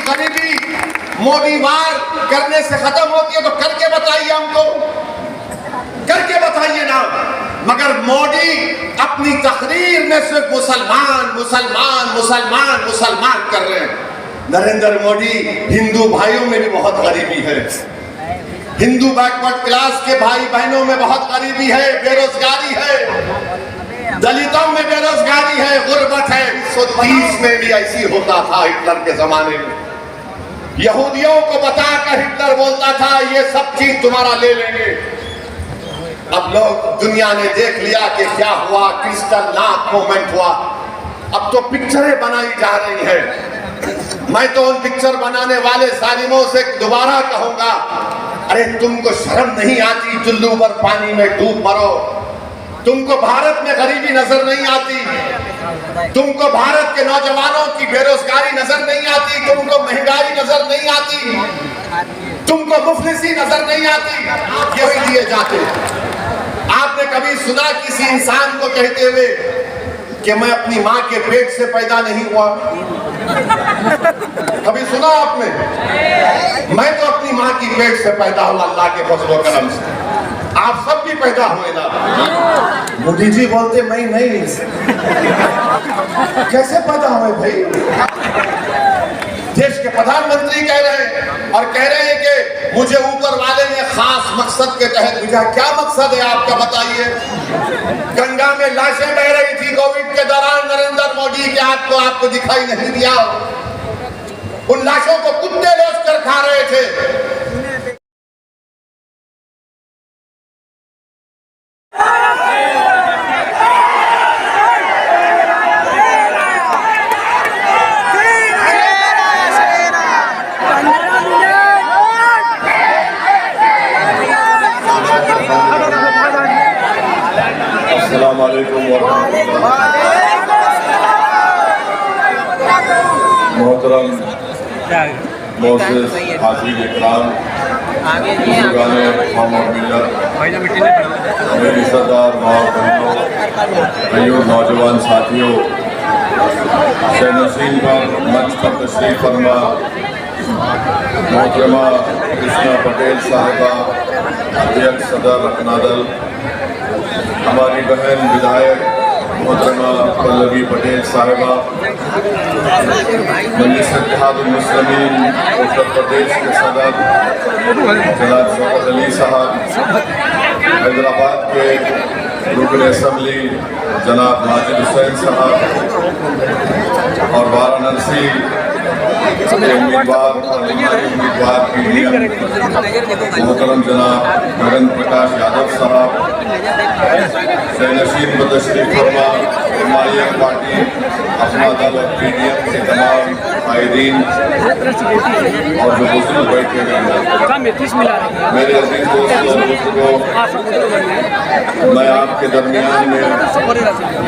गरीबी मोदी वार करने से खत्म होती है तो करके बताइए हमको, करके बताइए ना। मगर मोदी अपनी तकरीर में सिर्फ मुसलमान मुसलमान मुसलमान मुसलमान कर रहे हैं। नरेंद्र मोदी, हिंदू भाइयों में भी बहुत गरीबी है, हिंदू बैकवर्ड क्लास के भाई बहनों में बहुत गरीबी है, बेरोजगारी है, दलितों में बेरोजगारी है, गुर्बत है। 1930 में भी ऐसी होता था हिटलर के जमाने में। यहूदियों को बताकर हिटलर बोलता था ये सब चीज तुम्हारा ले लेंगे। अब लोग, दुनिया ने देख लिया कि क्या हुआ, क्रिस्टलनाथ मूवमेंट हुआ। अब तो पिक्चरें बनाई जा रही है। मैं तो उन पिक्चर बनाने वाले जालिमों से दोबारा कहूंगा, अरे तुमको शर्म नहीं आती? चुल्लू पर पानी में डूब मरो। तुमको भारत में गरीबी नजर नहीं आती? तुमको भारत के नौजवानों की बेरोजगारी नजर नहीं आती? तुमको महंगाई नजर नहीं आती? तुमको मुफलिसी नजर नहीं आती? यही दिए जाते। आपने कभी सुना किसी इंसान को कहते हुए कि मैं अपनी माँ के पेट से पैदा नहीं हुआ? कभी सुना आपने? मैं तो अपनी माँ की पेट से पैदा हुआ अल्लाह के फजल करम से। आप सब भी पैदा हुए ना? मोदी जी बोलते मैं नहीं। कैसे पैदा हुए भाई? देश के प्रधानमंत्री कह रहे हैं और कह रहे हैं कि मुझे ऊपर वाले ने खास मकसद के तहत भेजा। क्या मकसद है आपका बताइए? गंगा में लाशें बह रही थी कोविड के दौरान, नरेंद्र मोदी के हाथ को आपको दिखाई नहीं दिया? उन लाशों को कुत्ते लोच कर खा रहे थे। मोहतरम मोअज़्ज़िज़ हाज़रीन इकराम, बुज़ुर्गाने कौम और मिल्लत, मेरी सरदार माँ बहनों, भाइयों, नौजवान साथियों, शहनशीन पर मंच पर तशरीफ़ फरमा मोहतरमा कृष्णा पटेल साहिबा, अध्यक्ष सदर रत्नादल, हमारी बहन विधायक मोहतरमा पल्लवी पटेल साहिबा, मजलिस इत्तेहादुल मुस्लिमीन उत्तर प्रदेश के सदर जनाब शौकत अली साहब, हैदराबाद के रुकन असम्बली जनाब माजिद हुसैन साहब और वाराणसी उम्मीदवार मोहतरम जनाब नरेंद्र प्रकाश यादव साहब, नशीन बदशरीफ फरमा हिमालय पार्टी अपना दल और PDM के तमाम कायदीन और जो बुजुर्ग बैठे हुए हैं, मेरे अजीज दोस्तों, मैं आपके दरमियान में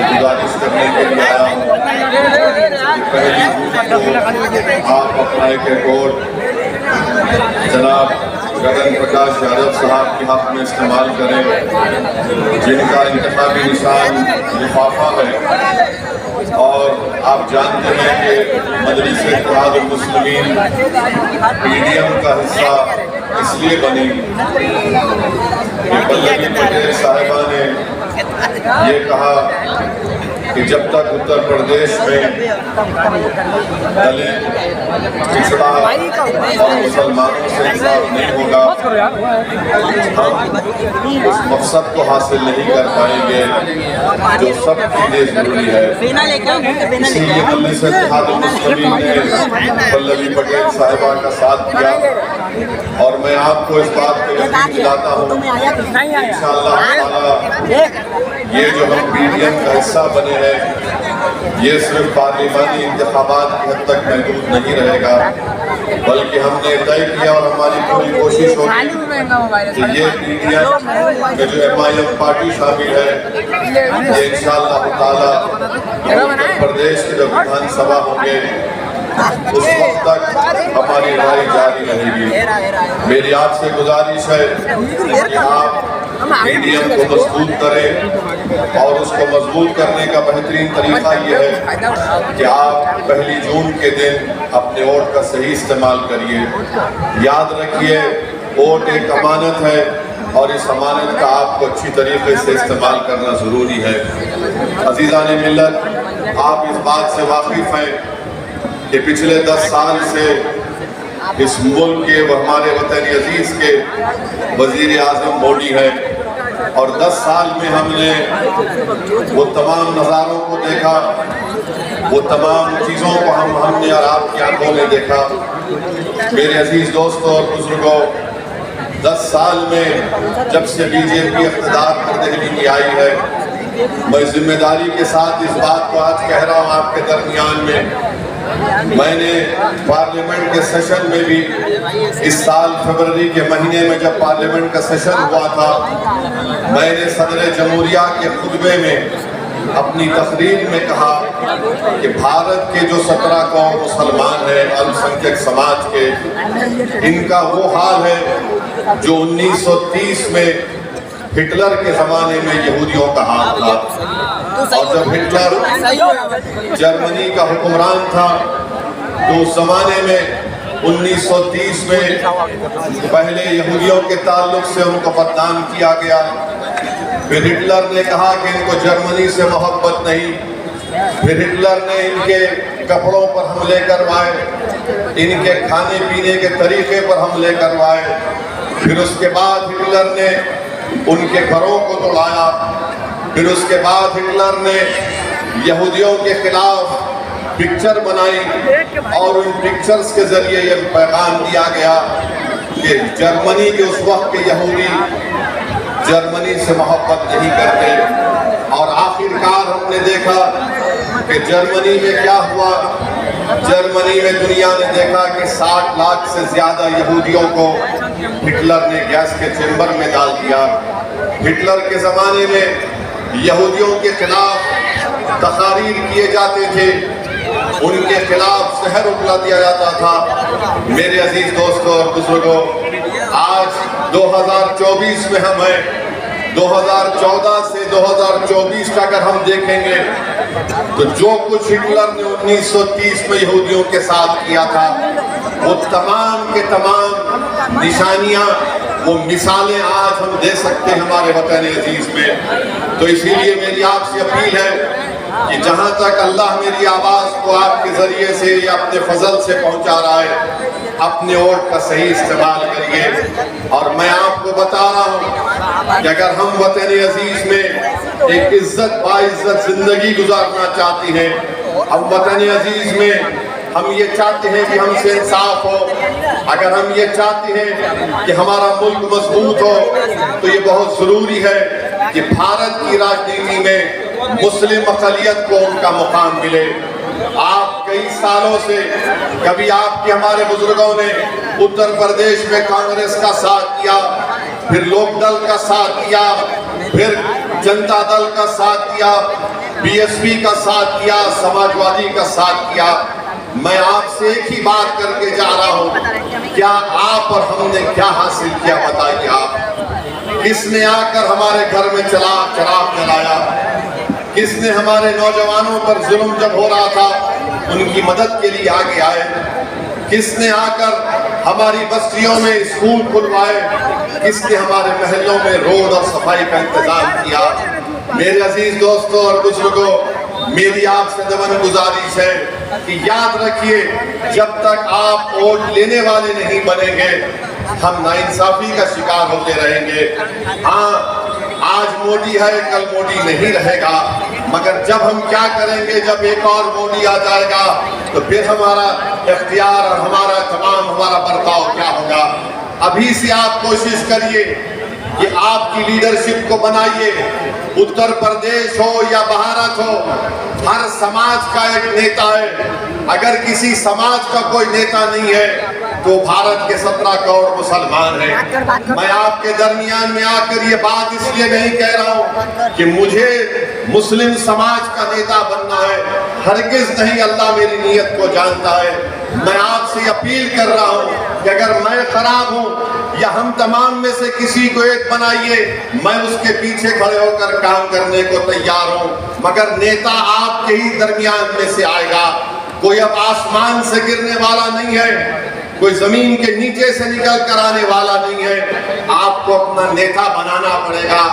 गुजारिश करने के लिए आया हूँ। आप अपना एक रिकॉर्ड जनाब नरेंद्र प्रकाश यादव साहब के हक में इस्तेमाल करें, जिनका इंतखाबी निशान लिफाफा है। और आप जानते हैं कि मजलिस इत्तेहादुल मुस्लिमीन PDM का हिस्सा इसलिए बनी कि पल्लवी पटेल साहिबा ने ये कहा कि जब तक उत्तर प्रदेश में दलित, पिछड़ा और मुसलमानों से इंसाफ नहीं होगा, हम उस मकसद को हासिल नहीं कर पाएंगे जो सबके लिए जरूरी है। इसीलिए मजलिस इत्तेहादुल मुस्लिमीन ने पल्लवी पटेल साहिबा का साथ दिया और मैं आपको इस बात को यकीन दिलाता हूँ इंशाअल्लाह ये जो हम PDM का हिस्सा बने हैं ये सिर्फ पार्लिमानी इंतखाबात की हद तक महदूद नहीं रहेगा, बल्कि हमने तय किया और हमारी पूरी कोशिश होगी कि ये PDM में जो MIM पार्टी शामिल है ये इंशाअल्लाह ताला उत्तर प्रदेश के जो विधानसभा होंगे उस वक्त तक हमारी लड़ाई जारी रहेगी। मेरी आपसे गुजारिश है कि आप मीडियम को मजबूत करें और उसको मजबूत करने का बेहतरीन तरीका ये है कि आप 1 जून के दिन अपने वोट का सही इस्तेमाल करिए। याद रखिए, वोट एक अमानत है और इस अमानत का आपको अच्छी तरीके से इस्तेमाल करना ज़रूरी है। अज़ीज़ान मिल्लत, आप इस बात से वाकिफ़ हैं कि पिछले 10 साल से इस मुल्क के व हमारे वतन अजीज़ के वज़ीर आज़म मोदी है और 10 साल में हमने वो तमाम नज़ारों को देखा, वो तमाम चीज़ों को हमने और आपकी आंखों में देखा। मेरे अजीज़ दोस्तों और बुजुर्गों, 10 साल में जब से बीजेपी इक़्तिदार पर दिल्ली में आई है, मैं जिम्मेदारी के साथ इस बात को आज कह रहा हूँ आपके दरमियान में। मैंने पार्लियामेंट के सेशन में भी इस साल फरवरी के महीने में जब पार्लियामेंट का सेशन हुआ था, मैंने सदर जमहूरिया के खुतबे में अपनी तकरीर में कहा कि भारत के जो 17 कौम मुसलमान हैं अल्पसंख्यक समाज के, इनका वो हाल है जो 1930 में हिटलर के ज़माने में यहूदियों का हाल था। और जब हिटलर जर्मनी का हुक्मरान था तो उस ज़माने में 1930 में पहले यहूदियों के ताल्लुक से उनको बदनाम किया गया। फिर हिटलर ने कहा कि इनको जर्मनी से मोहब्बत नहीं। फिर हिटलर ने इनके कपड़ों पर हमले करवाए, इनके खाने पीने के तरीके पर हमले करवाए। फिर उसके बाद हिटलर ने उनके घरों को तोड़ाया। फिर उसके बाद हिटलर ने यहूदियों के खिलाफ पिक्चर बनाई और उन पिक्चर्स के जरिए यह पैगाम दिया गया कि जर्मनी के उस वक्त के यहूदी जर्मनी से मोहब्बत नहीं करते। और आखिरकार हमने देखा कि जर्मनी में क्या हुआ। जर्मनी में दुनिया ने देखा कि 60 लाख से ज्यादा यहूदियों को हिटलर ने गैस के चेंबर में डाल दिया। हिटलर के ज़माने में यहूदियों के खिलाफ तकारीर किए जाते थे, उनके खिलाफ जहर उगला दिया जाता था। मेरे अजीज दोस्तों और बुजुर्गों, आज 2024 में हम हैं। 2014 से 2024 का अगर हम देखेंगे तो जो कुछ हिटलर ने 1930 में यहूदियों के साथ किया था, वो तमाम के तमाम निशानियां, वो मिसालें आज हम दे सकते हैं हमारे वतन अजीज में। तो इसीलिए मेरी आपसे अपील है कि जहां तक अल्लाह मेरी आवाज़ को आपके ज़रिए से या अपने फजल से पहुंचा रहा है, अपने वोट का सही इस्तेमाल करिए। और मैं आपको बता रहा हूं कि अगर हम वतन अजीज में एक इज्जत बाइज्जत जिंदगी गुजारना चाहते हैं, हम वतन अजीज में हम ये चाहते हैं कि हमसे इंसाफ हो, अगर हम ये चाहते हैं कि हमारा मुल्क मजबूत हो, तो ये बहुत ज़रूरी है कि भारत की राजनीति में मुस्लिम अक़लियत को उनका मुकाम मिले। आप कई सालों से, कभी आपके हमारे बुजुर्गों ने उत्तर प्रदेश में कांग्रेस का साथ किया, फिर लोकदल का साथ किया, फिर जनता दल का साथ किया, बीएसपी का साथ किया, समाजवादी का साथ किया। मैं आपसे एक ही बात करके जा रहा हूँ, क्या आप और हमने क्या हासिल किया बताइए आप। किसने आकर हमारे घर में चराग जलाया? किसने हमारे नौजवानों पर जुल्म जब हो रहा था उनकी मदद के लिए आगे आए? किसने आकर हमारी बस्तियों में स्कूल खुलवाए? किसने हमारे महलों में रोड और सफाई का इंतजाम किया? मेरे अजीज दोस्तों और बुजुर्गों, मेरी आपसे दमन गुजारिश है कि याद रखिए, जब तक आप वोट लेने वाले नहीं बनेंगे, हम नाइंसाफी का शिकार होते रहेंगे। हाँ, आज मोदी है, कल मोदी नहीं रहेगा, मगर जब हम क्या करेंगे, जब एक और मोदी आ जाएगा तो फिर हमारा इख्तियार और हमारा बर्ताव क्या होगा। अभी से आप कोशिश करिए कि आपकी लीडरशिप को बनाइए। उत्तर प्रदेश हो या भारत हो, हर समाज का एक नेता है। अगर किसी समाज का कोई नेता नहीं है तो भारत के 17 करोड़ मुसलमान हैं। मैं आपके दरमियान में आकर ये बात इसलिए नहीं कह रहा हूँ कि मुझे मुस्लिम समाज का नेता बनना है, हरगिज नहीं। अल्लाह मेरी नीयत को जानता है। मैं आपसे अपील कर रहा हूँ कि अगर मैं खराब हूं या हम तमाम में से किसी को एक बनाइए, मैं उसके पीछे खड़े होकर काम करने को तैयार हूं, मगर नेता आपके ही दरमियान में से आएगा। कोई अब आसमान से गिरने वाला नहीं है, कोई जमीन के नीचे से निकल कर आने वाला नहीं है। आपको अपना नेता बनाना पड़ेगा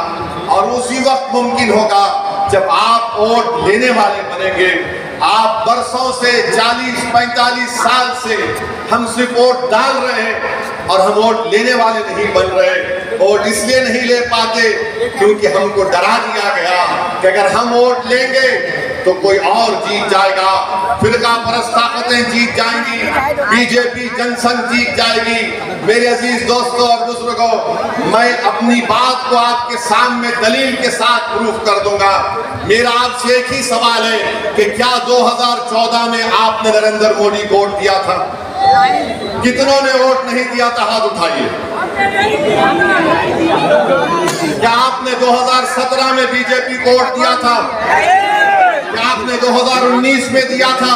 और उसी वक्त मुमकिन होगा जब आप वोट लेने वाले बनेंगे। आप बरसों से 40-45 साल से हम सिर्फ वोट डाल रहे हैं और हम वोट लेने वाले नहीं बन रहे। वोट इसलिए नहीं ले पाते क्योंकि हमको डरा दिया गया कि अगर हम वोट लेंगे तो कोई और जीत जाएगा, फिरका परस्त ताकतें जीत जाएंगी, बीजेपी जनसंघ जीत जाएगी। मेरे अजीज दोस्तों और बुजुर्गों, मैं अपनी बात को आपके सामने दलील के साथ प्रूफ कर दूंगा। मेरा आपसे एक ही सवाल है कि क्या 2014 में आपने नरेंद्र मोदी को वोट दिया था? कितनों ने वोट नहीं दिया था? हाथ उठाइए। क्या आपने 2017 में बीजेपी को वोट दिया था? क्या आपने 2019 में दिया था?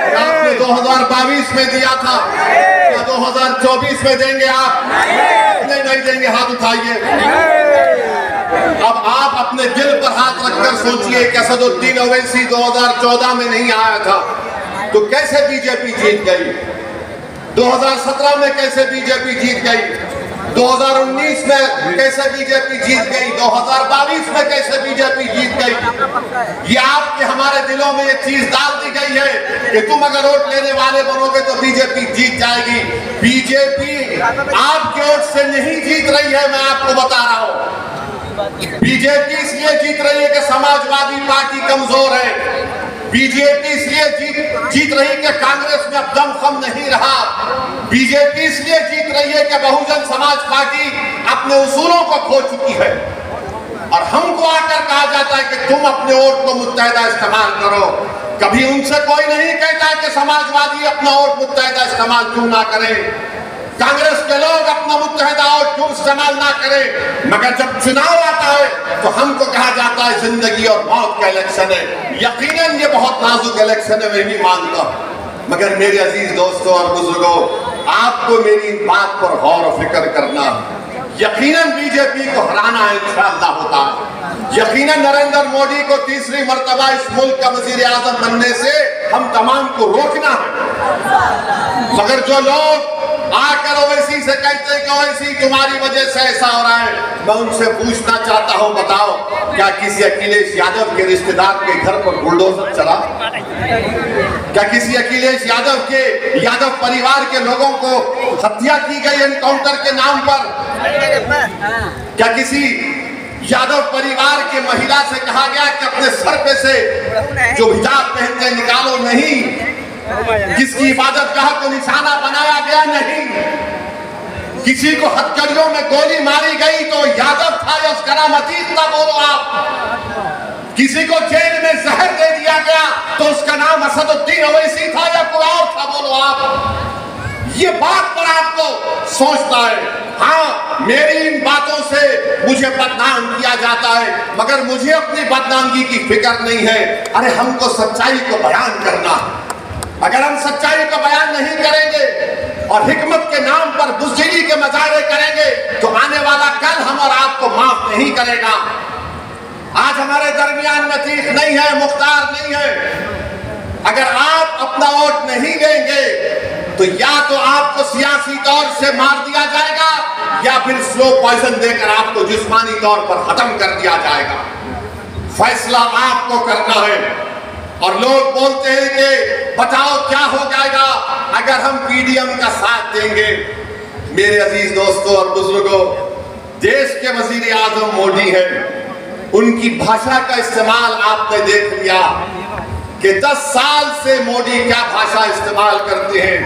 क्या आपने 2022 में दिया था? क्या 2024 में देंगे आप? नहीं देंगे, हाथ उठाइए। अब आप अपने दिल पर हाथ रखकर सोचिए कि असदुद्दीन ओवैसी 2014 में नहीं आया था तो कैसे बीजेपी जीत गई? 2017 में कैसे बीजेपी जीत गई? 2019 में कैसे बीजेपी जीत गई? 2022 में कैसे बीजेपी जीत गई? ये आपके हमारे दिलों में ये चीज डाल दी गई है कि तुम अगर वोट लेने वाले बनोगे तो बीजेपी जीत जाएगी। बीजेपी आपके वोट से नहीं जीत रही है, मैं आपको बता रहा हूं। बीजेपी इसलिए जीत रही है कि समाजवादी पार्टी कमजोर है। बीजेपी इसलिए जीत रही है कि कांग्रेस में अब दमखम नहीं रहा। बीजेपी इसलिए जीत रही है कि बहुजन समाज पार्टी अपने उसूलों को खो चुकी है और हमको आकर कहा जाता है कि तुम अपने वोट को मुत्तहदा इस्तेमाल करो। कभी उनसे कोई नहीं कहता कि समाजवादी अपना वोट मुत्तहदा इस्तेमाल क्यों ना करें, कांग्रेस के लोग अपना मुत्तहदा वोट क्यों इस्तेमाल ना करें। मगर जब चुनाव आता है तो हमको कहा जाता है जिंदगी और मौत का इलेक्शन है। यकीनन ये बहुत नाजुक इलेक्शन है, मैं भी मानता हूं, मगर मेरे अजीज दोस्तों और बुजुर्गों, आपको मेरी बात पर गौर और फिक्र करना। यकीनन बीजेपी को हराना इंशाअल्लाह होता है। यकीनन नरेंद्र मोदी को तीसरी मर्तबा इस मुल्क का वजीर आजम बनने से हम तमाम को रोकना है। मगर जो लोग आकर ओवैसी से कहते हैं कि ओवैसी तुम्हारी वजह से ऐसा हो रहा है, मैं उनसे पूछना चाहता हूं, बताओ क्या किसी अखिलेश यादव के रिश्तेदार के घर पर बुलडोजर चला? क्या किसी अखिलेश यादव के यादव परिवार के लोगों को हत्या की गई एनकाउंटर के नाम पर? क्या किसी यादव परिवार के महिला से कहा गया कि अपने सर पे से जो हिजाब पहनते निकालो? नहीं। किसकी इबादत गाह को निशाना बनाया गया? नहीं। किसी को हथकड़ियों में गोली मारी गई तो यादव था या करामती था? बोलो आप। किसी को जेल में जहर दे दिया गया तो उसका नाम असदुद्दीन ओवैसी था या कोई और था? बोलो आप। ये बात पर आपको सोचता है। हाँ, मेरी इन बातों से मुझे बदनाम किया जाता है, मगर मुझे अपनी बदनामगी की फिक्र नहीं है। अरे हमको सच्चाई को बयान करना। अगर हम सच्चाई का बयान नहीं करेंगे और हिकमत के नाम पर बुज़दिली के मजारे करेंगे तो आने वाला कल हम और आपको माफ नहीं करेगा। आज हमारे दरमियान मतीख नहीं है, मुख्तार नहीं है। अगर आप अपना वोट नहीं देंगे तो या तो आपको सियासी तौर से मार दिया जाएगा या फिर स्लो पॉइजन देकर आपको जिस्मानी तौर पर खत्म कर दिया जाएगा। फैसला आपको करना है। और लोग बोलते हैं कि बताओ क्या हो जाएगा अगर हम पीडीएम का साथ देंगे। मेरे अजीज दोस्तों और बुजुर्गों, देश के वजीर आजम मोदी हैं। उनकी भाषा का इस्तेमाल आपने देख लिया कि 10 साल से मोदी क्या भाषा इस्तेमाल करते हैं।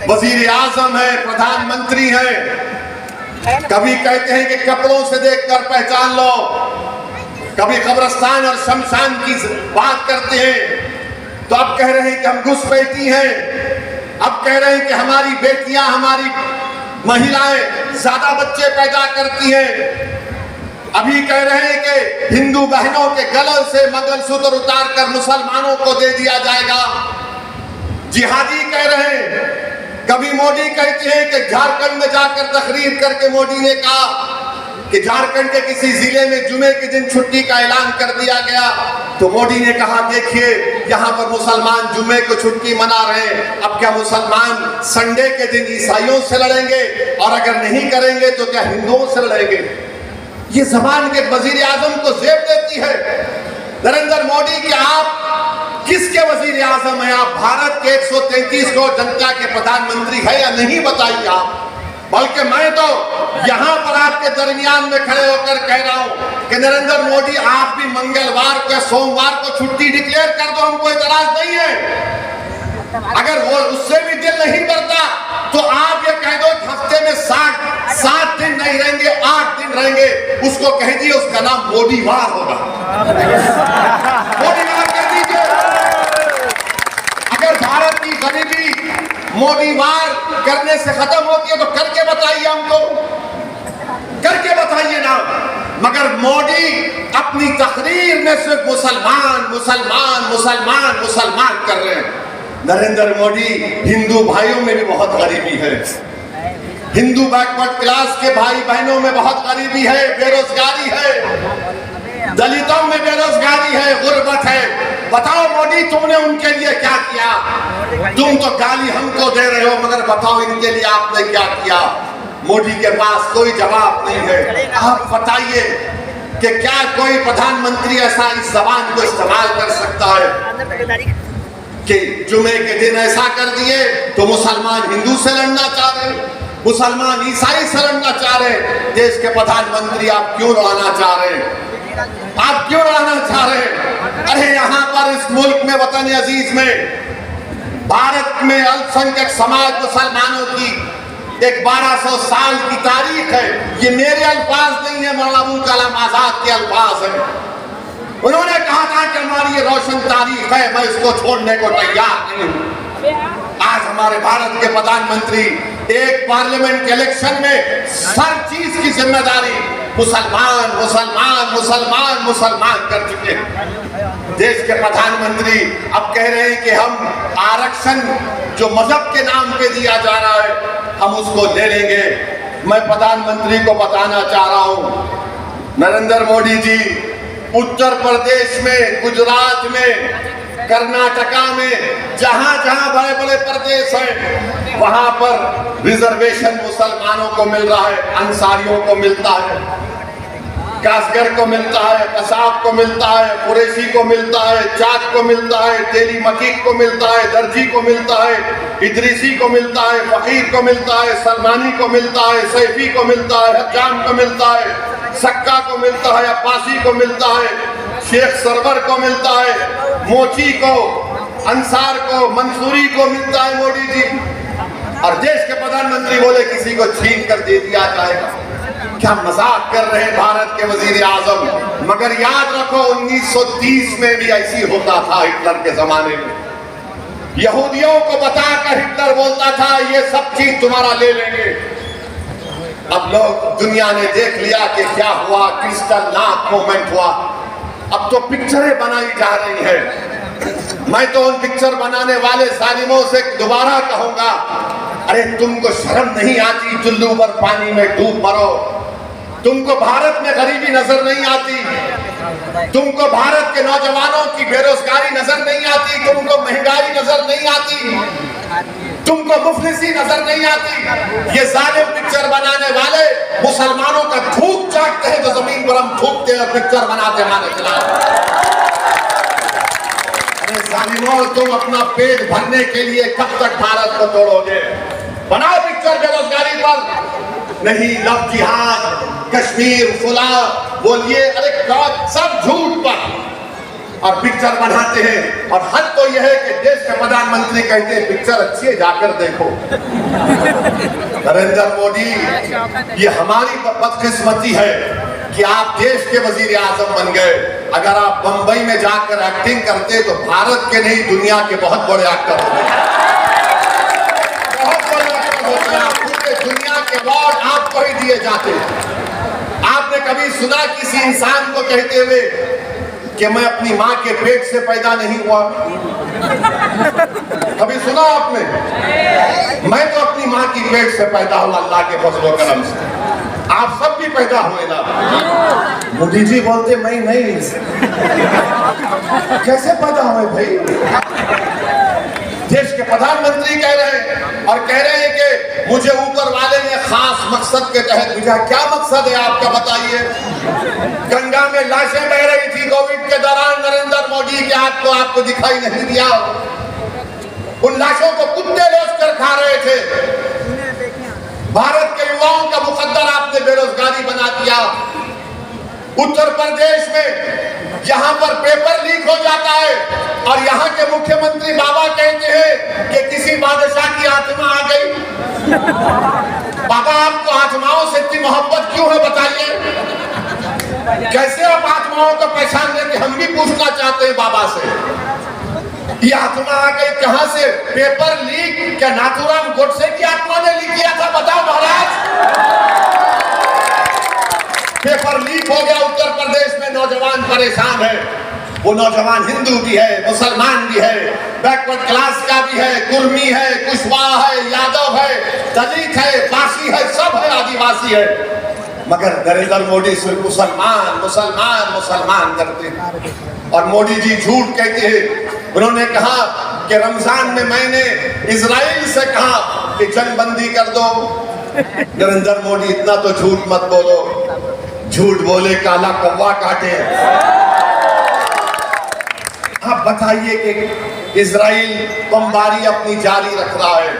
वजीर आजम है, प्रधानमंत्री है। कभी कहते हैं कि कपड़ों से देखकर पहचान लो, कभी कब्रिस्तान और शमशान की बात करते हैं तो अब कह रहे हैं कि हम घुसपैठी हैं। अब कह रहे हैं कि हमारी बेटियां, हमारी महिलाएं ज्यादा बच्चे पैदा करती हैं। अभी कह रहे हैं कि हिंदू बहनों के गले से मंगलसूत्र उतार कर मुसलमानों को दे दिया जाएगा। जिहादी कह रहे हैं। कभी मोदी कहते हैं कि झारखंड में जाकर तकरीर करके मोदी ने कहा कि झारखंड के किसी जिले में जुमे के दिन छुट्टी का ऐलान कर दिया गया, तो मोदी ने कहा देखिए यहाँ पर मुसलमान जुमे को छुट्टी मना रहे हैं, अब क्या मुसलमान संडे के दिन ईसाइयों से लड़ेंगे, और अगर नहीं करेंगे तो क्या हिंदुओं से लड़ेंगे। ये जबान के वजीर आजम को जेब देती है। नरेंद्र मोदी के आप किसके वजीर आजम है? आप भारत के 133 करोड़ जनता के प्रधानमंत्री है या नहीं, बताइए आप। बल्कि मैं तो यहाँ पर आपके दरमियान में खड़े होकर कह रहा हूँ कि नरेंद्र मोदी आप भी मंगलवार को या सोमवार को छुट्टी डिक्लेयर कर दो, हमको इतराज नहीं है। अगर वो उससे भी दिल नहीं करता तो आप ये कह दो हफ्ते में 7 दिन नहीं रहेंगे, 8 दिन रहेंगे, उसको कह दिए उसका नाम मोदीवार होगा। मोदीवार कह दीजिए। अगर भारत की गरीबी मोदीवार करने से खत्म होती है तो करके बताइए हमको, करके बताइए ना। मगर मोदी अपनी तकरीर में सिर्फ मुसलमान मुसलमान मुसलमान मुसलमान कर रहे हैं। नरेंद्र मोदी, हिंदू भाइयों में भी बहुत गरीबी है, हिंदू बैकवर्ड क्लास के भाई बहनों में बहुत गरीबी है, बेरोजगारी है, दलितों में बेरोजगारी है, गुर्बत है। बताओ मोदी तुमने उनके लिए क्या किया? तुम तो गाली हमको दे रहे हो, मगर बताओ इनके लिए आपने क्या किया? मोदी के पास कोई जवाब नहीं है। आप बताइए कि क्या कोई प्रधानमंत्री ऐसा इस जबान को इस्तेमाल कर सकता है कि जुमे के दिन ऐसा कर दिए तो मुसलमान हिंदू से लड़ना चाह रहे, मुसलमान ईसाई से लड़ना चाह रहे। देश के प्रधानमंत्री आप क्यों लड़ना चाह रहे हैं? आप क्यों लड़ना चाह रहे हैं? अरे यहाँ पर इस मुल्क में, वतन अजीज में, भारत में अल्पसंख्यक समाज मुसलमानों की एक 1200 साल की तारीख है। ये मेरे अल्फाज नहीं है, मौलाना अबुल कलाम आजाद के अल्फाज है। उन्होंने कहा था कि हमारी ये रोशन तारीख है, मैं इसको छोड़ने को तैयार नहीं हूं। आज हमारे भारत के प्रधानमंत्री एक पार्लियामेंट के इलेक्शन में हर चीज की जिम्मेदारी मुसलमान मुसलमान मुसलमान मुसलमान कर चुके हैं। देश के प्रधानमंत्री अब कह रहे हैं कि हम आरक्षण जो मजहब के नाम पे दिया जा रहा है हम उसको ले लेंगे। मैं प्रधानमंत्री को बताना चाह रहा हूं, नरेंद्र मोदी जी, उत्तर प्रदेश में, गुजरात में, कर्नाटका में, जहां जहां बड़े बड़े प्रदेश हैं वहां पर रिजर्वेशन मुसलमानों को मिल रहा है, अंसारियों को मिलता है, कासगर को मिलता है, कसाब को मिलता है, कुरैशी को मिलता है, जाट को मिलता है, तेली मकीक को मिलता है, दर्जी को मिलता है, इदरीसी को मिलता है, फकीर को मिलता है, सलमानी को मिलता है, सैफी को मिलता है, हजाम को मिलता है, सक्का को मिलता है, अब्बासी को मिलता है, शेख सरवर को मिलता है, मोची को, अंसार को, मंसूरी को मिलता है मोदी जी। और देश के प्रधानमंत्री बोले किसी को छीन कर दे दिया जाएगा। क्या मजाक कर रहे हैं भारत के वजीर आजम। मगर याद रखो 1930 में भी ऐसी होता था, हिटलर के जमाने में। यहूदियों को बताकर हिटलर बोलता था ये सब चीज तुम्हारा ले लेंगे। अब लोग, दुनिया ने देख लिया कि क्या हुआ, क्रिस्टल नाथ मूवमेंट हुआ। अब तो पिक्चरें बनाई जा रही है। मैं तो उन पिक्चर बनाने वाले जालिमों से दोबारा कहूंगा, अरे तुमको शर्म नहीं आती? चुल्लू पर पानी में डूब मरो। तुमको भारत में गरीबी नजर नहीं आती? तुमको भारत के नौजवानों की बेरोजगारी नजर नहीं आती? तुमको महंगाई नजर नहीं आती? तुमको मुफलिसी नजर नहीं आती? ये जालिम पिक्चर बनाने वाले मुसलमानों का थूक चाटते हैं तो जमीन पर हम थूकते हैं और पिक्चर बनाते हमारे खिलाफ। जालिमों, तुम अपना पेट भरने के लिए कब तक भारत को तोड़ोगे? बनाओ पिक्चर बेरोजगारी पर। नहीं, लव जिहाद, कश्मीर, फुला बोलिए, अरे सब झूठ पर और पिक्चर बनाते हैं। और हद तो यह है कि देश के प्रधानमंत्री कहते हैं पिक्चर अच्छी है, जाकर देखो। नरेंद्र मोदी, ये हमारी बदकिस्मती है कि आप देश के वजीर आजम बन गए। अगर आप बंबई में जाकर एक्टिंग करते तो भारत के नहीं दुनिया के बहुत बड़े एक्टर होते, बहुत बड़े एक्टर होते हैं। पूरे दुनिया के अवार्ड आपको ही दिए जाते। आपने कभी सुना किसी इंसान को कहते हुए कि मैं अपनी माँ के पेट से पैदा नहीं हुआ? कभी सुना आपने? मैं तो की पेट से पैदा हुआ अल्लाह के फजल करम से। आप सब भी पैदा हुए ना। मोदी जी बोलते मैं नहीं। कैसे पैदा हुए भाई? देश के प्रधानमंत्री कह रहे हैं और कह रहे हैं कि मुझे ऊपर वाले ने खास मकसद के तहत भेजा। क्या मकसद है आपका बताइए? गंगा में लाशें बह रही थी कोविड के दौरान, नरेंद्र मोदी के हाथ को आपको दिखाई नहीं दिया? उन लाशों को कुत्ते लोच कर खा रहे थे। भारत के युवाओं का मुकद्दर आपने बेरोजगारी बना दिया। उत्तर प्रदेश में यहाँ पर पेपर लीक हो जाता है और यहाँ के मुख्यमंत्री बाबा कहते हैं कि किसी बादशाह की आत्मा आ गई। बाबा आपको आत्माओं से इतनी मोहब्बत क्यों है बताइए? कैसे आप आत्माओं को पहचान लेते? हम भी पूछना चाहते हैं बाबा से। ये आत्मा आ गई कहां से? पेपर लीक क्या नाथूराम गोडसे की आत्मा ने लीक किया था? बताओ महाराज। पेपर लीक हो गया उत्तर प्रदेश में, नौजवान परेशान है। वो नौजवान हिंदू भी है, मुसलमान भी है, बैकवर्ड क्लास का भी है, कुर्मी है, कुशवाहा है, यादव है, दलित है, पासी है, सब है, आदिवासी है। मगर नरेंद्र मोदी सिर्फ मुसलमान मुसलमान मुसलमान करते हैं। और मोदी जी झूठ कहते हैं। उन्होंने कहा कि रमजान में मैंने इजराइल से कहा कि जंगबंदी कर दो। नरेंद्र मोदी इतना तो झूठ मत बोलो। झूठ बोले काला कौवा काटे। आप बताइए कि इजराइल बमबारी अपनी जारी रख रहा है।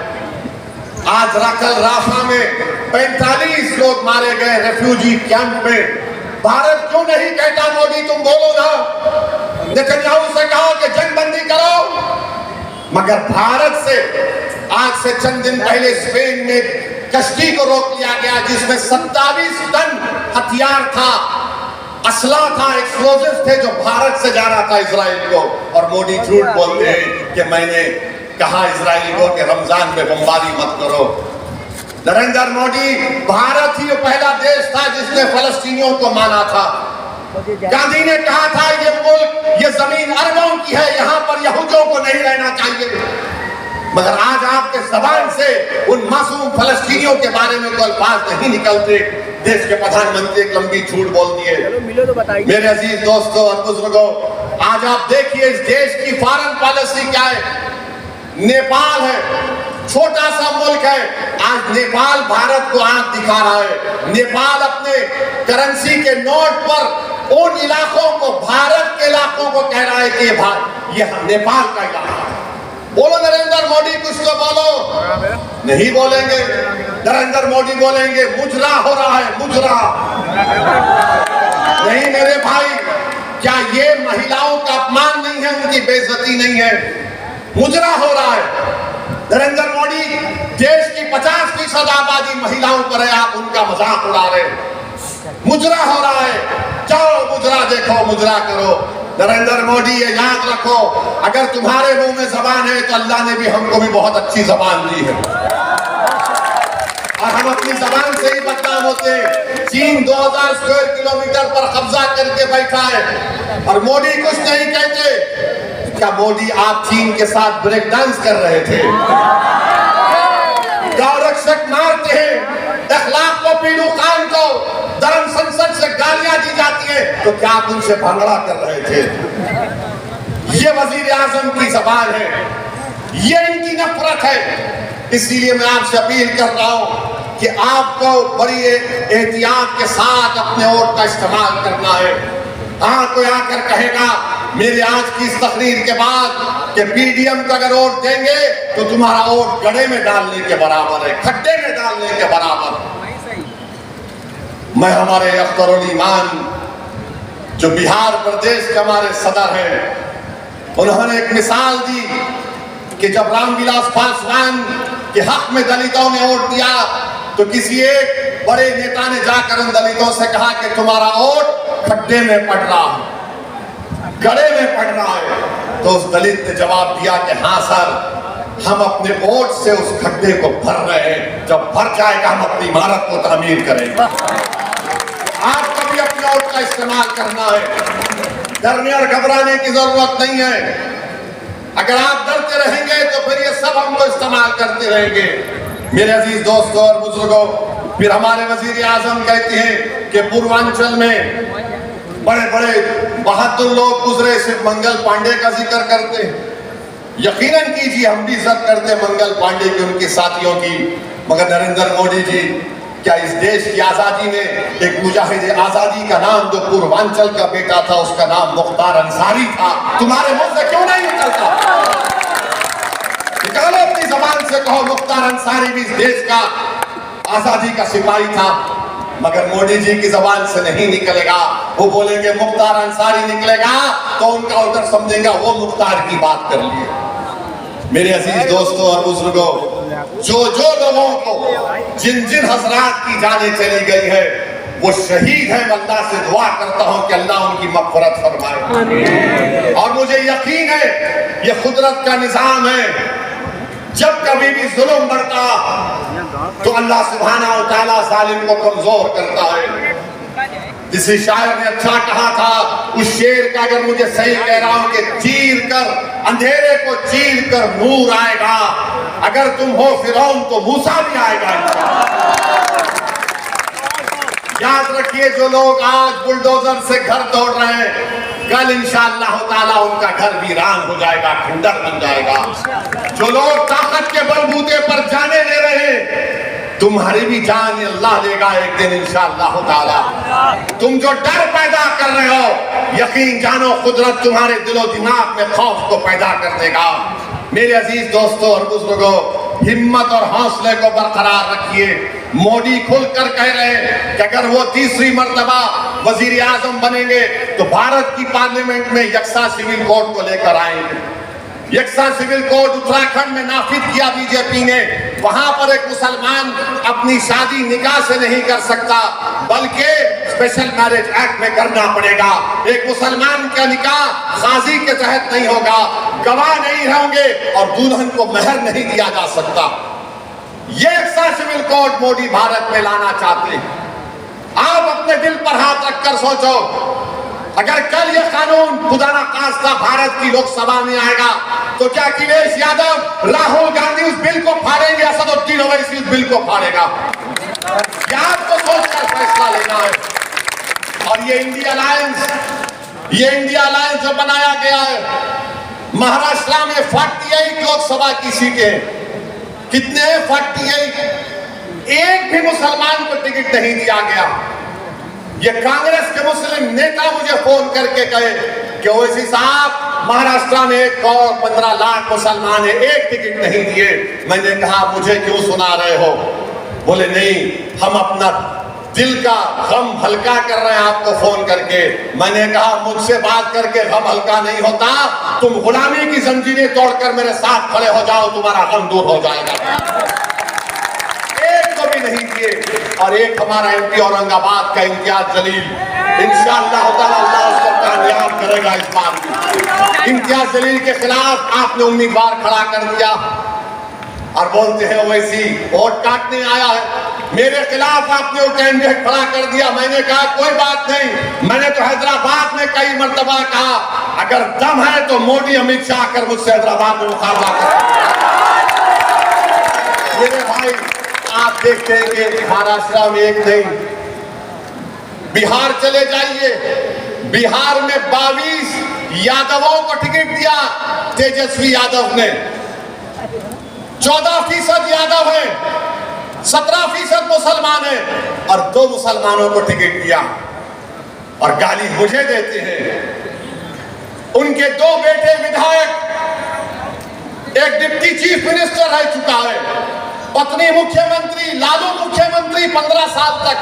आज राफा में 45 लोग मारे गए रेफ्यूजी कैंप में। भारत क्यों नहीं कहता मोदी तुम बोलो ना? नेतन्याहू से कहो कि जंगबंदी करो। मगर भारत से आज से चंद दिन पहले स्पेन में कश्ती को रोक लिया गया जिसमें 27 टन हथियार था, असला था, एक्सप्लोजिव थे, जो भारत से जा रहा था इजराइल को। और मोदी झूठ बोलते हैं कि मैंने कहा इजराइल को कि रमजान में बमबारी मत करो। नरेंद्र मोदी, भारत ही पहला देश था जिसने फलस्तीनियों को माना था। गांधी ने कहा था ये मुल्क, ये जमीन अरबों की है, यहाँ पर यहूदियों को नहीं रहना चाहिए। मगर आज आपके जबान से उन मासूम फलस्तीनियों के बारे में कोई अल्फाज नहीं निकलते। देश के प्रधानमंत्री एक लंबी झूठ बोल दिए। मेरे अजीज दोस्तों और बुजुर्गों, आज आप देखिए इस देश की फॉरेन पॉलिसी क्या है। नेपाल है, छोटा सा मुल्क है, आज नेपाल भारत को आंख दिखा रहा है। नेपाल अपने करेंसी के नोट पर उन इलाकों को, भारत के इलाकों को कह रहा है कि ये नेपाल का इलाका है। बोलो नरेंद्र मोदी, कुछ तो बोलो। नहीं बोलेंगे। नरेंद्र मोदी बोलेंगे मुजरा हो रहा है, मुजरा। नहीं मेरे भाई, क्या ये महिलाओं का अपमान नहीं है, उनकी बेइज्जती नहीं है? मुजरा हो रहा है। नरेंद्र मोदी, देश की 50% आबादी महिलाओं पर है, आप उनका मजाक उड़ा रहे। मुजरा हो रहा है, जाओ मुजरा देखो, मुजरा करो। नरेंद्र मोदी ये याद रखो, अगर तुम्हारे मुंह में जबान है तो अल्लाह ने भी हमको भी बहुत अच्छी जबान दी है और हम अपनी जबान से ही बदनाम होते हैं। चीन 2000 स्क्वायर किलोमीटर पर कब्जा करके बैठा है और मोदी कुछ नहीं कहते। क्या मोदी आप चीन के साथ ब्रेक डांस कर रहे थे? गौरक्षक मारते हैं, अखलाक को, पीलू खान को धर्म संसद से गालियां दी जाती है, तो क्या आप उनसे भंगड़ा कर रहे थे? ये वजीर आजम की जबान है, ये इनकी नफरत है। इसीलिए मैं आपसे अपील कर रहा हूं कि आपको बड़ी एहतियात के साथ अपने वोट का इस्तेमाल करना है। हाँ, कोई आकर कहेगा मेरे आज की इस तकरीर के बाद कि पीडीएम को अगर वोट देंगे तो तुम्हारा वोट गड्ढे में डालने के बराबर है, खड्डे में डालने के बराबर। मैं हमारे अख्तरुल ईमान जो बिहार प्रदेश के हमारे सदर हैं, उन्होंने एक मिसाल दी कि जब रामविलास पासवान के हक में दलितों ने वोट दिया तो किसी एक बड़े नेता ने जाकर उन दलितों से कहा कि तुम्हारा वोट खड्डे में पड़ रहा है, गड्ढे में पड़ रहा है। तो उस दलित ने जवाब दिया कि हाँ सर, हम अपने वोट से उस खड्डे को भर रहे हैं, जब भर जाएगा हम अपनी इमारत को तामीर करेंगे। आपको भी अपने वोट का इस्तेमाल करना है, डरने और घबराने की जरूरत नहीं है। अगर आप डरते रहेंगे तो फिर ये सब हमको इस्तेमाल करते रहेंगे। मेरे अजीज दोस्तों और बुजुर्गों, फिर हमारे वजीर आजम कहते हैं कि पूर्वांचल में बड़े बड़े बहादुर लोग गुजरे, सिर्फ मंगल पांडे का जिक्र करते हैं। यकीनन कीजिए हम भी इज्जत करते हैं मंगल पांडे की, उनके साथियों की, मगर नरेंद्र मोदी जी, क्या इस देश की आजादी में एक मुजाहिद आजादी का नाम जो पूर्वांचल का बेटा था उसका नाम मुख्तार अंसारी था, तुम्हारे मुंह से क्यों नहीं निकलता? निकालो अपनी जबान से, कहो मुख्तार अंसारी भी इस देश का आजादी का सिपाही था। मगर मोदी जी की जबान से नहीं निकलेगा। वो बोलेंगे मुख्तार अंसारी निकलेगा तो उनका उधर समझेगा वो मुख्तार की बात कर लिए। मेरे अजीज दोस्तों और बुजुर्गों, जो लोगों को जिन जिन हजरात की जानें चली गई है वो शहीद है, मैं अल्लाह से दुआ करता हूं कि अल्लाह उनकी मग़फ़िरत फरमाए। और मुझे यकीन है ये कुदरत का निजाम है, जब कभी भी जुल्म बढ़ता तो अल्लाह सुब्हानहू व तआला जालिम को कमजोर करता है। जिसे शायर ने अच्छा कहा था, उस शेर का अगर मुझे सही कह रहा हूं कि चीर कर अंधेरे को चीर कर नूर आएगा, अगर तुम हो फिरौन तो मूसा भी आएगा। याद रखिए, जो लोग आज बुलडोजर से घर तोड़ रहे हैं, कल इंशाअल्लाह ताला उनका घर वीरान हो जाएगा, खंडर बन जाएगा। जो लोग ताकत के बलबूते पर जाने ले रहे हैं, तुम्हारी भी जान अल्लाह लेगा एक दिन इंशाअल्लाह ताला। तुम जो डर पैदा कर रहे हो, यकीन जानो कुदरत तुम्हारे दिलो दिमाग में खौफ को पैदा कर देगा। मेरे अजीज दोस्तों और बुजुर्गों, हिम्मत और हौसले को बरकरार रखिए। मोदी खुलकर कह रहे हैं कि अगर वो तीसरी मर्तबा वजीर आजम बनेंगे तो भारत की पार्लियामेंट में यकसा सिविल कोड को लेकर आएंगे। यकसा सिविल कोड उत्तराखंड में नाफिज किया बीजेपी ने। वहां पर एक मुसलमान अपनी शादी निकाह से नहीं कर सकता, बल्कि स्पेशल मैरिज एक्ट में करना पड़ेगा। एक मुसलमान का निकाह काजी के तहत नहीं होगा, गवाह नहीं होंगे और दुल्हन को महर नहीं दिया जा सकता। ये यकसा सिविल कोड मोदी भारत में लाना चाहते हैं। आप अपने दिल पर हाथ रखकर सोचो, अगर कल ये कानून खुदा ना खास्ता भारत की लोकसभा में आएगा तो क्या अखिलेश यादव, राहुल गांधी उस बिल को फाड़ेंगे, असदुद्दीन ओवैसी उस बिल को फाड़ेगा? क्या आपको सोचकर फैसला लेना है। और ये इंडिया अलायंस जो बनाया गया है, महाराष्ट्र में 48 लोकसभा की सीटें, कितने 48, एक भी मुसलमान को टिकट नहीं दिया गया। ये कांग्रेस के मुस्लिम नेता मुझे फोन करके कहे कि ओवैसी साहब, महाराष्ट्र में 1.15 लाख मुसलमान है, एक टिकट नहीं दिए। मैंने कहा मुझे क्यों सुना रहे हो? बोले नहीं, हम अपना दिल का गम हल्का कर रहे हैं आपको फोन करके। मैंने कहा मुझसे बात करके गम हल्का नहीं होता, तुम गुलामी की जंजीरें तोड़कर मेरे साथ खड़े हो जाओ, तुम्हारा गम दूर हो जाएगा। एक को भी नहीं दिए। और एक हमारा एमपी औरंगाबाद का इम्तियाज जलील, इंशाअल्लाह ताला अल्लाह उसको कामयाब करेगा इस बार भी। इम्तियाज जलील के खिलाफ आपने उम्मीदवार खड़ा कर दिया और बोलते हैं ओवैसी वोट काटने आया है, मेरे खिलाफ आपने वो कैंडिडेट खड़ा कर दिया। मैंने कहा कोई बात नहीं, मैंने तो हैदराबाद में कई मर्तबा कहा अगर दम है तो मोदी अमित शाह आकर मुझसे हैदराबाद में मुकाबला करें। मेरे भाई, आप देखते हैं कि महाराष्ट्र में एक नहीं, बिहार चले जाइए, बिहार में 22 यादवों को टिकट दिया तेजस्वी यादव ने। 14% यादव है, 17% मुसलमान है और 2 मुसलमानों को टिकट दिया। और गाली मुझे देते हैं। उनके 2 बेटे विधायक, एक डिप्टी चीफ मिनिस्टर रह चुका है, पत्नी मुख्यमंत्री, लालू मुख्यमंत्री 15 साल तक।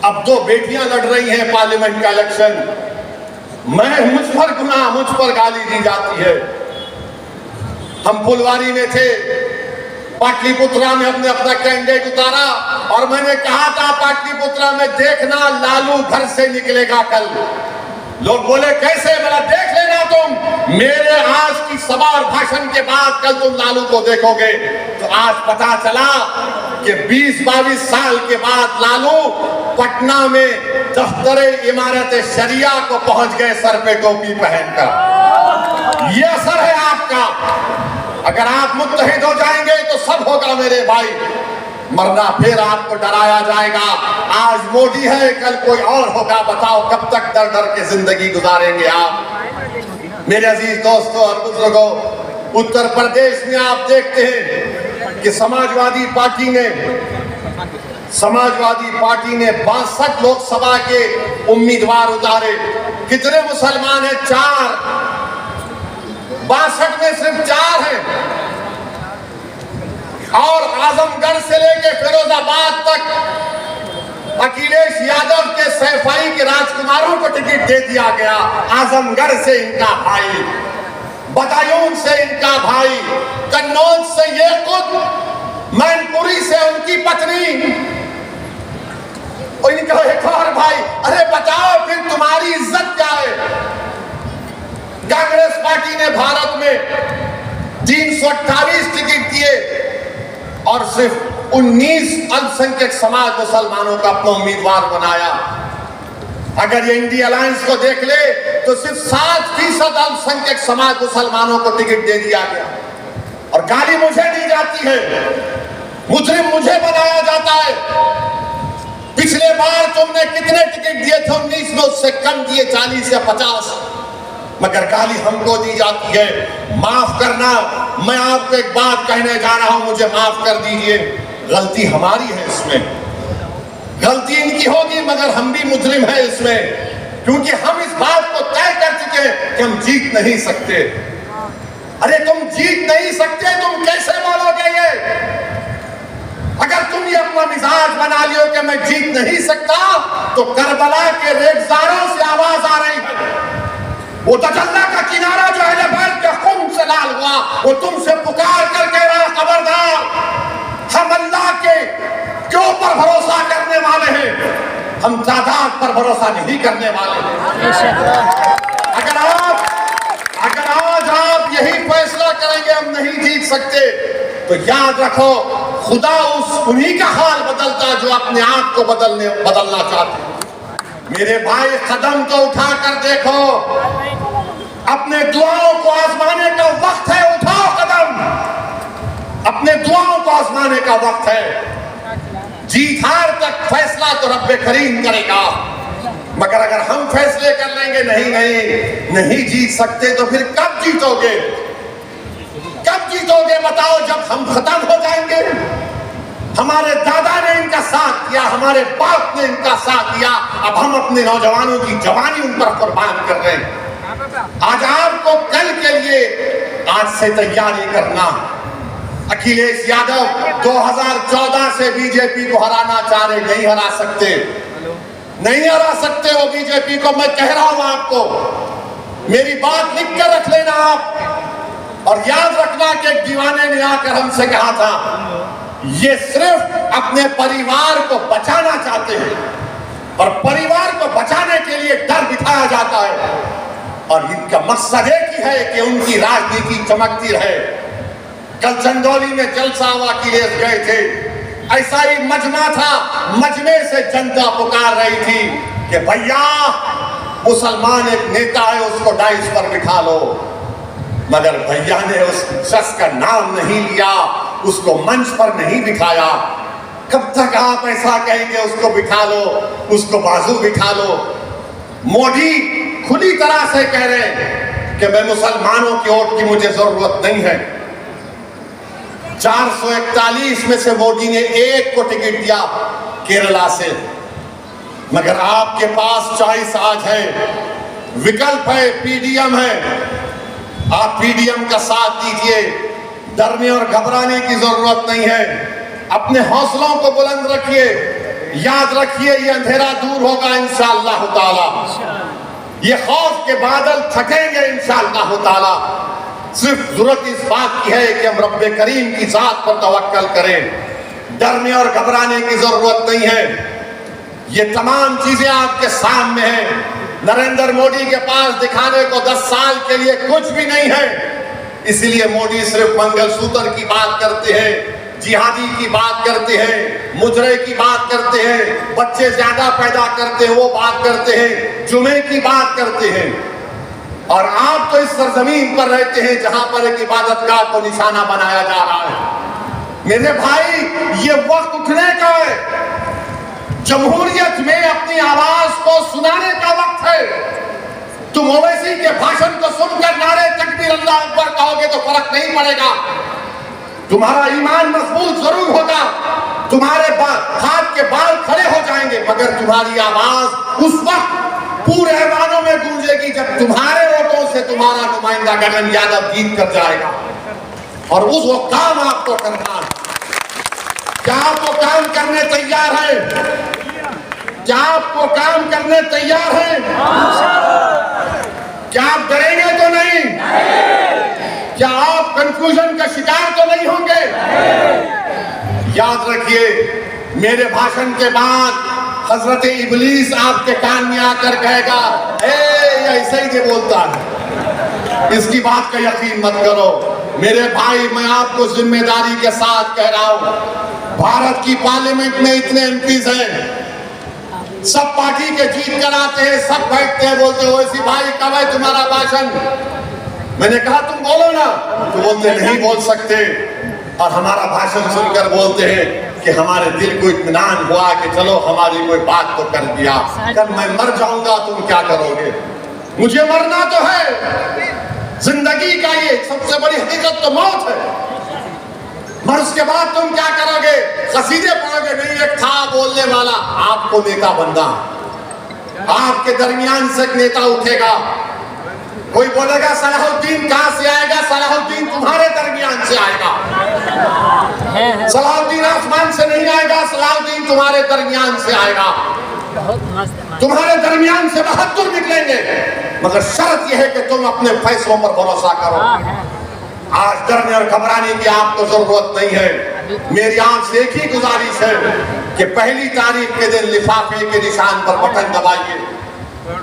अब 2 बेटियां लड़ रही हैं पार्लियामेंट का इलेक्शन। मुझ पर गुनाह, मुझ पर गाली दी जाती है। हम फुलवारी में थे, पाटलिपुत्रा में हमने अपना कैंडिडेट उतारा और मैंने कहा था पाटलिपुत्रा में देखना लालू घर से निकलेगा कल। लोग बोले कैसे? मेरा देख लेना तुम, मेरे आज की सभा और भाषण के बाद कल तुम लालू को देखोगे। तो आज पता चला कि 20-22 साल के बाद लालू पटना में दफ्तर इमारत शरिया को पहुंच गए सर पे टोपी पहनकर। ये असर है आपका। अगर आप मुत्तहिद हो जाएंगे तो सब होगा मेरे भाई, मरना फिर आपको डराया जाएगा। आज मोदी है, कल कोई और होगा। बताओ कब तक डर डर के जिंदगी गुजारेंगे आप। मेरे अजीज दोस्तों और बुजुर्गों, उत्तर प्रदेश में आप देखते हैं कि समाजवादी पार्टी ने 62 लोकसभा के उम्मीदवार उतारे। कितने मुसलमान हैं? 4। 62 में सिर्फ 4 हैं। और आजमगढ़ से लेके फिरोजाबाद तक अखिलेश यादव के सैफई के राजकुमारों को टिकट दे दिया गया। आजमगढ़ से इनका भाई, बदायूं से इनका भाई, कन्नौज से ये खुद, मैनपुरी से उनकी पत्नी, और इनका एक और भाई। अरे बताओ फिर तुम्हारी इज्जत क्या है? कांग्रेस पार्टी ने भारत में 328 टिकट दिए और सिर्फ 19 अल्पसंख्यक समाज मुसलमानों का अपना उम्मीदवार बनाया। अगर ये इंडिया अलायंस को देख ले तो सिर्फ 7% अल्पसंख्यक समाज मुसलमानों को टिकट दे दिया गया। और गाली मुझे दी जाती है, मुजरिम मुझे बनाया जाता है। पिछले बार तुमने कितने टिकट दिए थे? 19 में, उससे कम दिए, 40 या 50, मगर गाली हमको दी जाती है। माफ करना, मैं आपको एक बात कहने जा रहा हूं, मुझे माफ कर दीजिए। गलती हमारी है इसमें, गलती इनकी होगी, मगर हम भी मुजरिम हैं इसमें, क्योंकि हम इस बात को तय कर चुके हैं कि हम जीत नहीं सकते। अरे तुम जीत नहीं सकते, तुम कैसे बोलोगे ये? अगर तुम ये अपना मिजाज बना लियो कि मैं जीत नहीं सकता, तो करबला के रेगजारों से आवाज आ रही है। वो तजल्ला का किनारा जो है बैल के खून से लाल हुआ, वो तुमसे पुकार कर कह रहा, खबरदार, हम अल्लाह के ऊपर भरोसा करने वाले हैं, हम तादाद पर भरोसा नहीं करने वाले। अगर आज आप यही फैसला करेंगे हम नहीं जीत सकते, तो याद रखो खुदा उन्हीं का हाल बदलता है जो अपने आप को बदलना चाहते हैं। मेरे भाई, कदम तो उठा कर देखो, अपने दुआओं को आजमाने का वक्त है। उठाओ कदम, अपने दुआओं को आजमाने का वक्त है। जीत हार तक फैसला तो रब्बे करीम करेगा, मगर अगर हम फैसले कर लेंगे नहीं जीत सकते, तो फिर कब जीतोगे? कब जीतोगे बताओ? जब हम खत्म हो जाएंगे। हमारे दादा ने इनका साथ दिया, हमारे बाप ने इनका साथ दिया, अब हम अपने नौजवानों की जवानी उन पर कुर्बान कर रहे हैं। आज आपको कल के लिए आज से तैयारी करना। अखिलेश यादव 2014 से बीजेपी को हराना चाह रहे, नहीं हरा सकते, नहीं हरा सकते वो बीजेपी को। मैं कह रहा हूं आपको, मेरी बात लिख कर रख लेना आप, और याद रखना कि एक दीवाने ने आकर हमसे कहा था, ये सिर्फ अपने परिवार को बचाना चाहते हैं, और परिवार को बचाने के लिए डर बिठाया जाता है, और इनका मकसद एक ही है कि उनकी राजनीति चमकती रहे। कल चंदौली में जलसा हुआ, अखिलेश गए थे, ऐसा ही मजमा था, मजमे से जनता पुकार रही थी कि भैया मुसलमान एक नेता है, उसको डाइस पर बिठा लो, मगर भैया ने उस शख्स का नाम नहीं लिया, उसको मंच पर नहीं बिठाया। कब तक आप ऐसा कहेंगे, उसको बिठा लो, उसको बाजू बिठा लो? मोदी खुली तरह से कह रहे हैं कि मैं मुसलमानों की वोट की मुझे जरूरत नहीं है। 441 में से मोदी ने 1 को टिकट दिया केरला से, मगर आपके पास चॉइस आज है, विकल्प है, पीडीएम है। आप पीडीएम का साथ दीजिए, डरने और घबराने की जरूरत नहीं है। अपने हौसलों को बुलंद रखिए, याद रखिए ये अंधेरा दूर होगा इंशाअल्लाह ताला, ये खौफ के बादल फटेंगे इंशाअल्लाह ताला। सिर्फ जरूरत इस बात की है कि हम रब्बे करीम की जात पर तवक्कल करें, डरने और घबराने की जरूरत नहीं है। ये तमाम चीजें आपके सामने हैं। नरेंद्र मोदी के पास दिखाने को 10 साल के लिए कुछ भी नहीं है, इसलिए मोदी सिर्फ मंगलसूत्र की बात करते हैं, जिहादी की बात करते हैं, मुजरे की बात करते हैं, बच्चे ज्यादा पैदा करते हैं वो बात करते हैं, जुमे की बात करते हैं। और आप तो इस सरजमीन पर रहते हैं जहां पर एक इबादतगाह को निशाना बनाया जा रहा है। मेरे भाई, ये वक्त उठने का है, जमहूरियत में अपनी आवाज को सुनाने का वक्त है। तुम ओवैसी के भाषण को सुनकर नारे तकबीर अल्लाह अकबर कहोगे तो फर्क नहीं पड़ेगा। तुम्हारा ईमान मजबूत जरूर होगा, तुम्हारे हाथ के बाल खड़े हो जाएंगे, मगर तुम्हारी आवाज उस वक्त पूरे ऐवानों में गूंजेगी जब तुम्हारे वोटों से तुम्हारा नुमाइंदा गगन यादव जीत कर जाएगा। और उस वो काम आपको करना है। क्या आप वो काम करने तैयार हैं? क्या आप वो काम करने तैयार हैं? क्या आप डरेंगे तो नहीं? क्या आप कंफ्यूजन का शिकार तो नहीं होंगे? याद रखिए, मेरे भाषण के बाद हजरत इबलीस आपके कान में आकर कहेगा, ऐसे ही ये बोलता है। इसकी बात का यकीन मत करो मेरे भाई, मैं आपको जिम्मेदारी के साथ कह रहा हूं। भारत की पार्लियामेंट में इतने एमपीज हैं, सब पार्टी के जीत कर आते हैं, सब बैठते हैं, बोलते हो इसी भाई कब है तुम्हारा भाषण? मैंने कहा तुम बोलो ना, तो बोलते नहीं बोल सकते। और हमारा भाषण सुनकर बोलते हैं कि हमारे दिल को इत्मीनान हुआ कि चलो हमारी कोई बात तो कर दिया। कल मैं मर जाऊंगा, तुम क्या करोगे? मुझे मरना तो है, जिंदगी का ये सबसे बड़ी हकीकत तो मौत है, मगर उसके बाद तुम क्या करोगे? कसीदे पढ़ोगे? नहीं, एक था बोलने वाला, आपको नेता बनना, आपके दरमियान से एक नेता उठेगा। कोई बोलेगा सलाहुद्दीन कहां से आएगा? सलाहुद्दीन तुम्हारे दरमियान से आएगा। सलाहुद्दीन आसमान से नहीं आएगा, सलाहुद्दीन तुम्हारे दरमियान से आएगा। तुम्हारे दरमियान से बहादुर निकलेंगे, मगर शर्त यह है कि तुम अपने फैसलों पर भरोसा करो। आज डरने और घबराने की आपको जरूरत नहीं है। मेरी आपसे एक ही गुजारिश है कि पहली तारीख के दिन लिफाफे के निशान पर बटन दबाइए।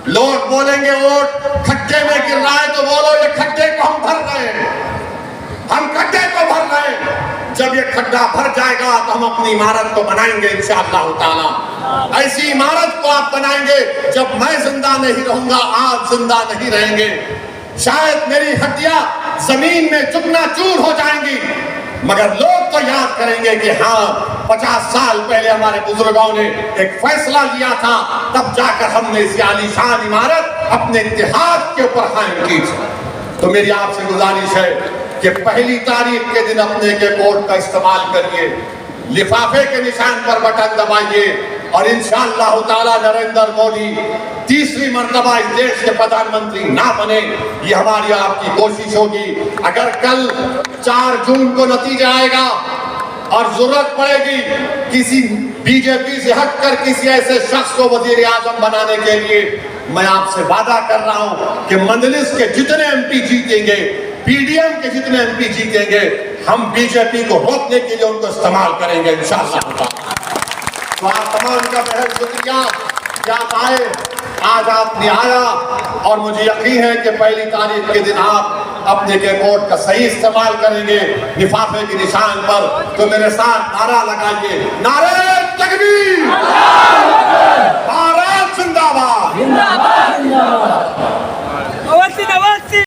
लोग बोलेंगे वोट खड्डे में गिर रहा है, तो बोलो ये खड्डे को हम भर रहे हैं, हम खड्डे को भर रहे हैं। जब ये खड्डा भर जाएगा तो हम अपनी इमारत को बनाएंगे इंशाअल्लाह ताला। ऐसी इमारत को आप बनाएंगे जब मैं जिंदा नहीं रहूंगा, आप जिंदा नहीं रहेंगे। शायद मेरी हड्डियां जमीन में चुकना चूर हो जाएंगी, मगर लोग तो याद करेंगे कि हाँ 50 साल पहले हमारे बुजुर्गों ने एक फैसला लिया था, तब जाकर हमने इस आलीशान इमारत अपने इतिहास के ऊपर कायम की। तो मेरी आपसे गुजारिश है कि पहली तारीख के दिन अपने के कोड का इस्तेमाल करिए, लिफाफे के निशान पर बटन दबाइए और इंशाअल्लाह ताला नरेंद्र मोदी तीसरी मर्तबा इस देश के प्रधानमंत्री ना बने, ये हमारी आपकी कोशिश होगी। अगर कल 4 जून को नतीजा आएगा और जरूरत पड़ेगी किसी बीजेपी से हटकर किसी ऐसे शख्स को वजीर आजम बनाने के लिए, मैं आपसे वादा कर रहा हूं कि मंजलिस के जितने एमपी जीतेंगे, पीडीएम के जितने एमपी जीतेंगे, हम बीजेपी को रोकने के लिए उनको इस्तेमाल करेंगे इंशाअल्लाह। तो आप तमाम का बहुत शुक्रिया कि आप आए, आज आपने आया, और मुझे यकीन है कि पहली तारीख के दिन आप अपने के वोट का सही इस्तेमाल करेंगे लिफाफे के निशान पर। तो मेरे साथ नारा लगाइए, नारे तकबीर।